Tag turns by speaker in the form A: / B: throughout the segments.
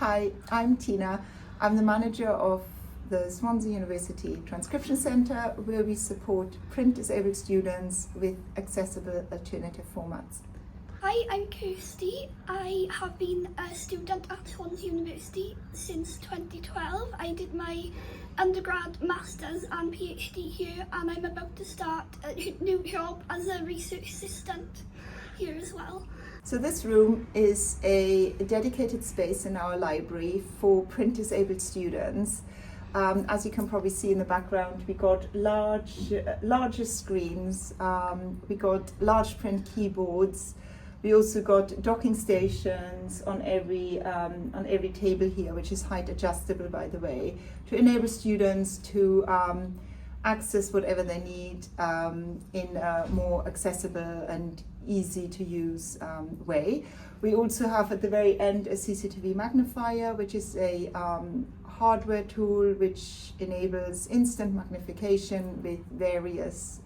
A: Hi, I'm Tina. I'm the manager of the Swansea University Transcription Centre, where we support print-disabled students with accessible alternative formats.
B: Hi, I'm Kirsty. I have been a student at Swansea University since 2012. I did my undergrad, masters and PhD here, and I'm about to start a new job as a research assistant here as well.
A: So this room is a dedicated space in our library for print-disabled students. As you can probably see in the background, we got larger screens, we got large print keyboards. We also got docking stations on every table here, which is height adjustable, by the way, to enable students to access whatever they need in a more accessible and easy to use way. We also have at the very end a CCTV magnifier, which is a hardware tool which enables instant magnification with various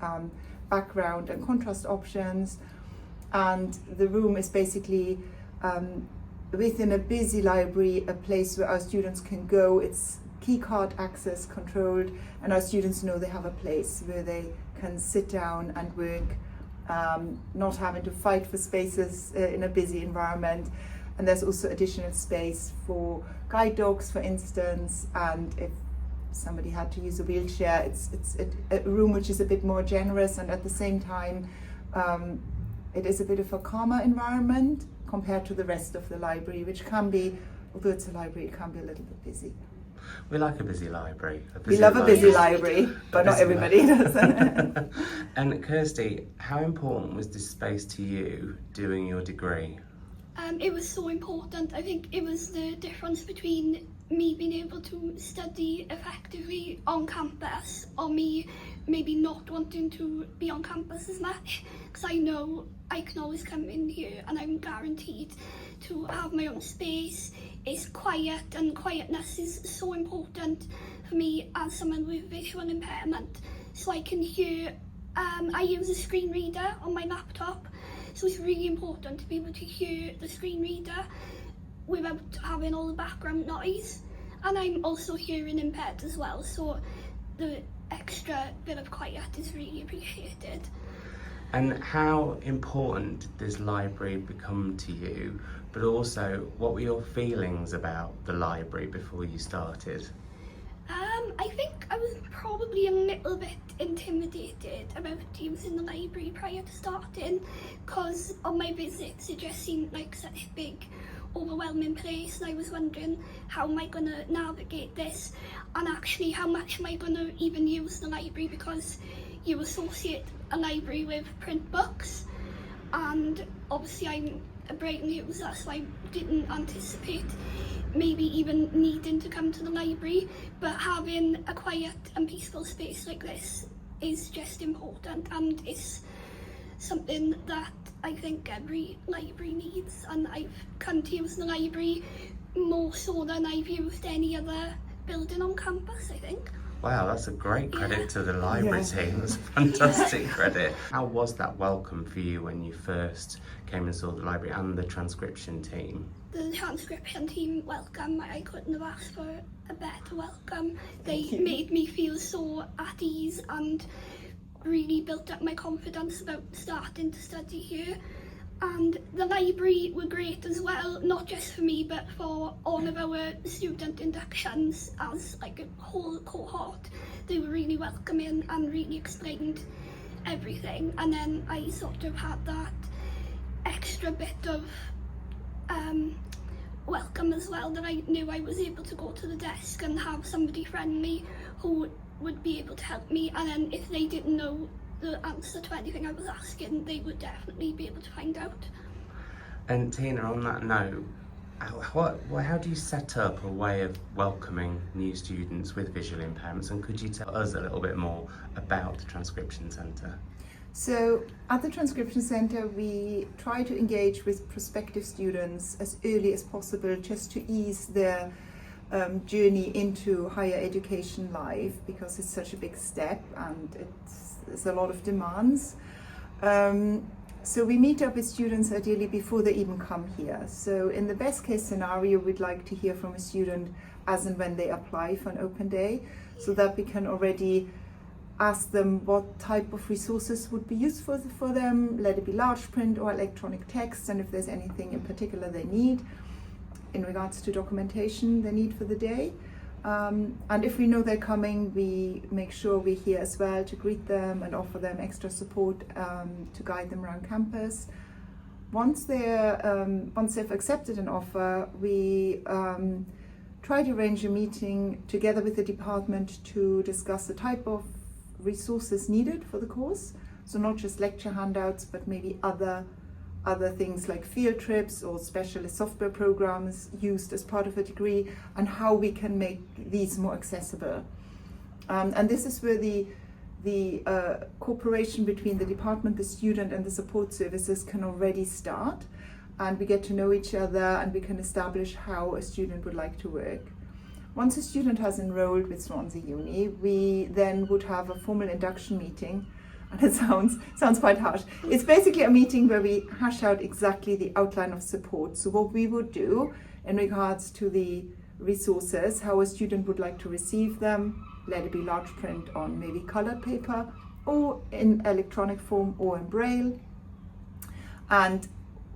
A: background and contrast options. And the room is basically within a busy library, a place where our students can go. It's keycard access controlled, and our students know they have a place where they can sit down and work, not having to fight for spaces in a busy environment. And there's also additional space for guide dogs, for instance, and if somebody had to use a wheelchair, it's a room which is a bit more generous, and at the same time it is a bit of a calmer environment compared to the rest of the library, which can be, although it's a library, it can be a little bit busy.
C: We like a busy library.
A: We love a busy library, but not everybody does.
C: And Kirsty, how important was this space to you doing your degree?
B: It was so important. I think it was the difference between me being able to study effectively on campus or me maybe not wanting to be on campus as much, because I know I can always come in here and I'm guaranteed to have my own space. It's quiet, and quietness is so important for me as someone with visual impairment. So I can hear, I use a screen reader on my laptop, so it's really important to be able to hear the screen reader without having all the background noise. And I'm also hearing impaired as well, so the extra bit of quiet is really appreciated.
C: And how important did this library become to you, but also what were your feelings about the library before you started?
B: I think I was probably a little bit intimidated about using the library prior to starting, because on my visits it just seemed like such a big, overwhelming place, and I was wondering, how am I going to navigate this, and actually how much am I going to even use the library, because you associate a library with print books, and obviously I'm a brain user, so I didn't anticipate maybe even needing to come to the library, but having a quiet and peaceful space like this is just important, and it's something that I think every library needs, and I've come to use the library more so than I've used any other building on campus, I think.
C: Wow, that's a great credit to the library team. That's a fantastic credit. How was that welcome for you when you first came and saw the library, and the transcription team?
B: The transcription team welcome, I couldn't have asked for a better welcome. They made me feel so at ease and really built up my confidence about starting to study here. And the library were great as well, not just for me but for all of our student inductions as like a whole cohort. They were really welcoming and really explained everything, and then I sort of had that extra bit of welcome as well, that I knew I was able to go to the desk and have somebody friendly who would be able to help me, and then if they didn't know the answer to anything I was asking, they would definitely be able to find out.
C: And Tina, on that note, how do you set up a way of welcoming new students with visual impairments, and could you tell us a little bit more about the Transcription Centre?
A: So at the Transcription Centre, we try to engage with prospective students as early as possible, just to ease their journey into higher education life, because it's such a big step and there's a lot of demands. So we meet up with students ideally before they even come here. So in the best case scenario, we'd like to hear from a student as and when they apply for an open day, so that we can already ask them what type of resources would be useful for them, let it be large print or electronic text, and if there's anything in particular they need in regards to documentation they need for the day. And if we know they're coming, we make sure we're here as well to greet them and offer them extra support to guide them around campus. Once they've accepted an offer, we try to arrange a meeting together with the department to discuss the type of resources needed for the course. So not just lecture handouts, but maybe other things like field trips or specialist software programs used as part of a degree, and how we can make these more accessible. And this is where the cooperation between the department, the student and the support services can already start, and we get to know each other and we can establish how a student would like to work. Once a student has enrolled with Swansea Uni, we then would have a formal induction meeting. And it sounds quite harsh. It's basically a meeting where we hash out exactly the outline of support. So what we would do in regards to the resources, how a student would like to receive them, let it be large print on maybe colored paper or in electronic form or in braille, and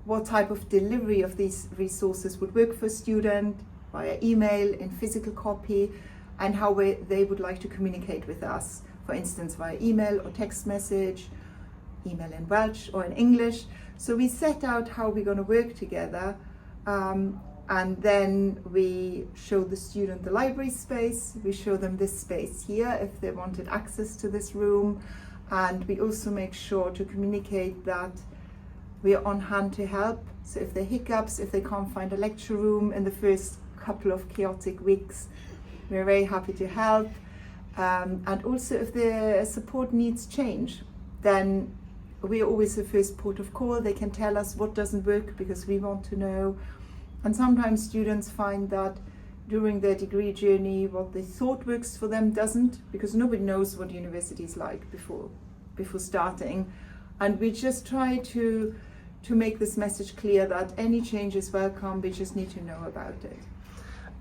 A: what type of delivery of these resources would work for a student, via email, in physical copy, and how they would like to communicate with us. For instance, via email or text message, email in Welsh or in English. So we set out how we're going to work together, and then we show the student the library space. We show them this space here if they wanted access to this room, and we also make sure to communicate that we are on hand to help. So if there are hiccups, if they can't find a lecture room in the first couple of chaotic weeks, we're very happy to help. And also if the support needs change, then we're always the first port of call. They can tell us what doesn't work because we want to know. And sometimes students find that during their degree journey, what they thought works for them doesn't, because nobody knows what university is like before starting. And we just try to make this message clear that any change is welcome, we just need to know about it.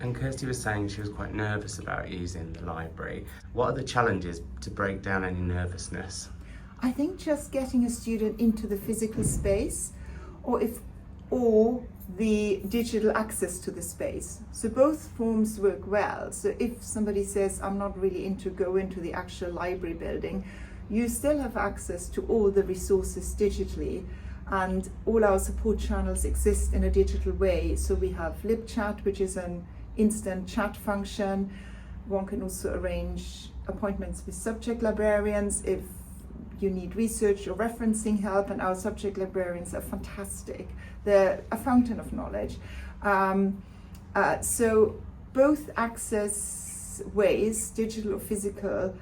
C: And Kirsty was saying she was quite nervous about using the library. What are the challenges to break down any nervousness?
A: I think just getting a student into the physical space, or the digital access to the space. So both forms work well. So if somebody says, I'm not really into go into the actual library building, you still have access to all the resources digitally, and all our support channels exist in a digital way. So we have LibChat, which is an instant chat function. One can also arrange appointments with subject librarians if you need research or referencing help, and our subject librarians are fantastic. They're a fountain of knowledge. So both access ways, digital or physical,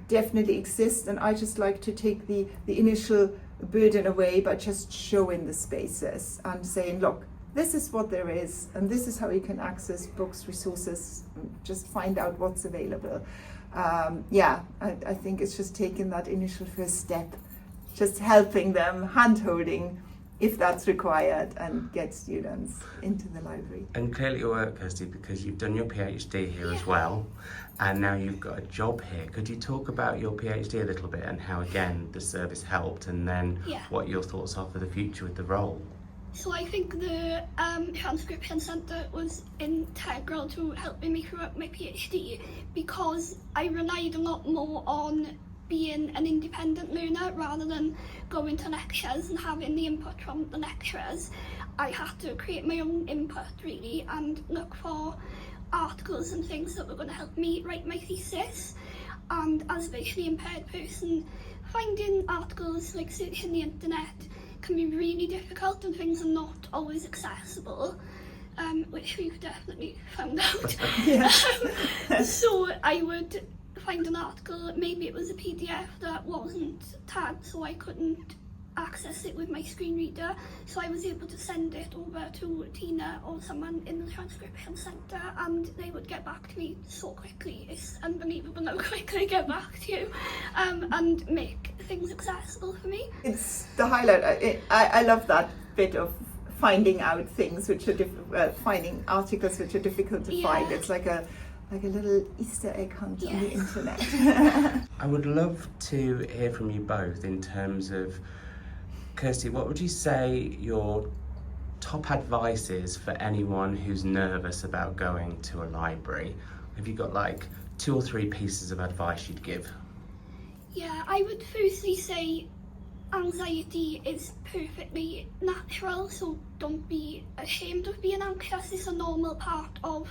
A: definitely exist, and I just like to take the initial burden away by just showing the spaces and saying, look, this is what there is, and this is how you can access books, resources, just find out what's available. I think it's just taking that initial first step, just helping them, hand-holding if that's required, and get students into the library.
C: And clearly your work, Kirsty, because you've done your PhD here as well, and now you've got a job here. Could you talk about your PhD a little bit and how, again, the service helped, and then what your thoughts are for the future with the role?
B: So I think the transcription centre was integral to helping me throughout my PhD, because I relied a lot more on being an independent learner rather than going to lectures and having the input from the lecturers. I had to create my own input really and look for articles and things that were going to help me write my thesis. And as a visually impaired person, finding articles, like searching the internet, can be really difficult, and things are not always accessible, which we've definitely found out. So I would find an article, maybe it was a PDF that wasn't tagged, so I couldn't access it with my screen reader, so I was able to send it over to Tina or someone in the transcription centre, and they would get back to me so quickly. It's unbelievable how quick they get back to you, and make things accessible for me.
A: It's the highlight. I love that bit of finding out things which are finding articles which are difficult to find. It's like a little Easter egg hunt on the internet.
C: I would love to hear from you both in terms of, Kirsty, what would you say your top advice is for anyone who's nervous about going to a library? Have you got like 2 or 3 pieces of advice you'd give?
B: Yeah, I would firstly say anxiety is perfectly natural, so don't be ashamed of being anxious. It's a normal part of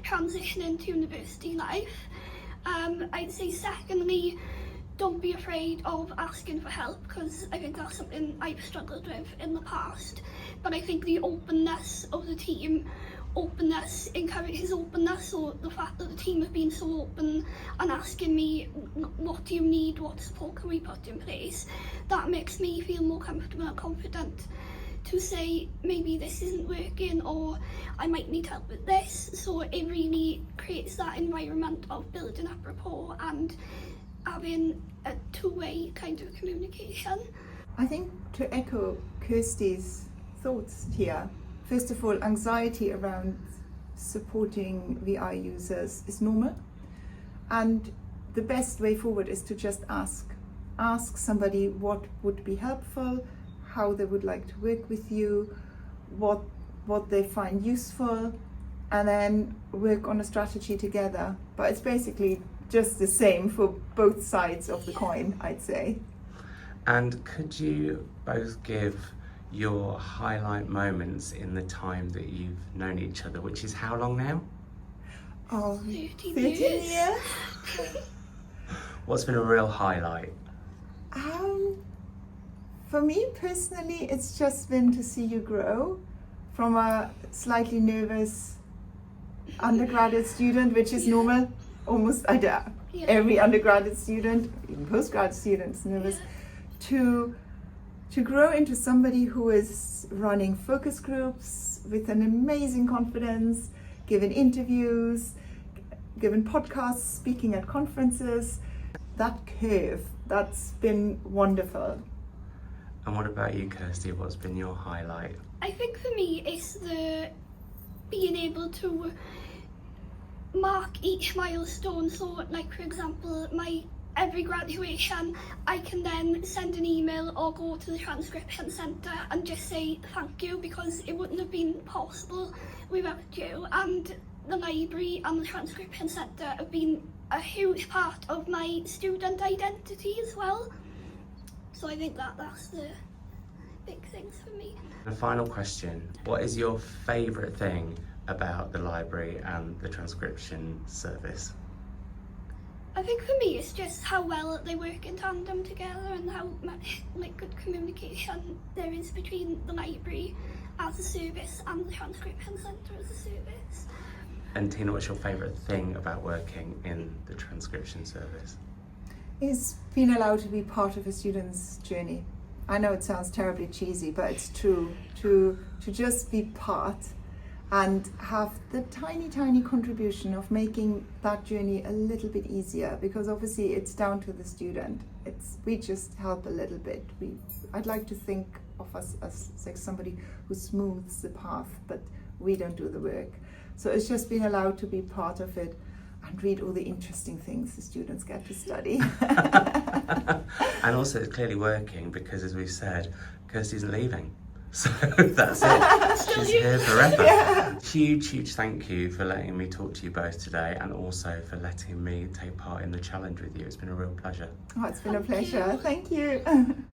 B: transitioning to university life. I'd say secondly, don't be afraid of asking for help, because I think that's something I've struggled with in the past. But I think the openness of the team, openness encourages openness, so the fact that the team have been so open and asking me, what do you need, what support can we put in place, that makes me feel more comfortable and confident to say maybe this isn't working, or I might need help with this. So it really creates that environment of building up rapport and having a two-way kind of communication.
A: I think to echo Kirsty's thoughts here, first of all, anxiety around supporting VI users is normal, and the best way forward is to just ask somebody what would be helpful, how they would like to work with you, what they find useful, and then work on a strategy together. But it's basically just the same for both sides of the coin, I'd say.
C: And could you both give your highlight moments in the time that you've known each other, which is how long now?
B: 13
A: years.
C: What's been a real highlight?
A: For me personally, it's just been to see you grow from a slightly nervous undergraduate student, which is normal, almost every undergraduate student, even postgraduate students nervous, to grow into somebody who is running focus groups with an amazing confidence, giving interviews, giving podcasts, speaking at conferences. That curve, that's been wonderful.
C: And what about you, Kirsty? What's been your highlight?
B: I think for me it's the being able to mark each milestone. So like, for example, every graduation, I can then send an email or go to the transcription centre and just say thank you, because it wouldn't have been possible without you. And the library and the transcription centre have been a huge part of my student identity as well. So I think that's the big things for me.
C: The final question, what is your favourite thing about the library and the transcription service?
B: I think for me it's just how well they work in tandem together, and how much good communication there is between the library as a service and the transcription centre as a service.
C: And Tina, what's your favourite thing about working in the transcription service?
A: Is being allowed to be part of a student's journey. I know it sounds terribly cheesy, but it's true. To just be part and have the tiny contribution of making that journey a little bit easier, because obviously it's down to the student. We just help a little bit. I'd like to think of us as like somebody who smooths the path, but we don't do the work. So it's just being allowed to be part of it and read all the interesting things the students get to study.
C: And also it's clearly working, because as we've said, Kirsty isn't leaving. So that's it. She's here forever. Yeah. Huge thank you for letting me talk to you both today, and also for letting me take part in the challenge with you. It's been a real pleasure.
A: Oh, it's been a pleasure. Thank you.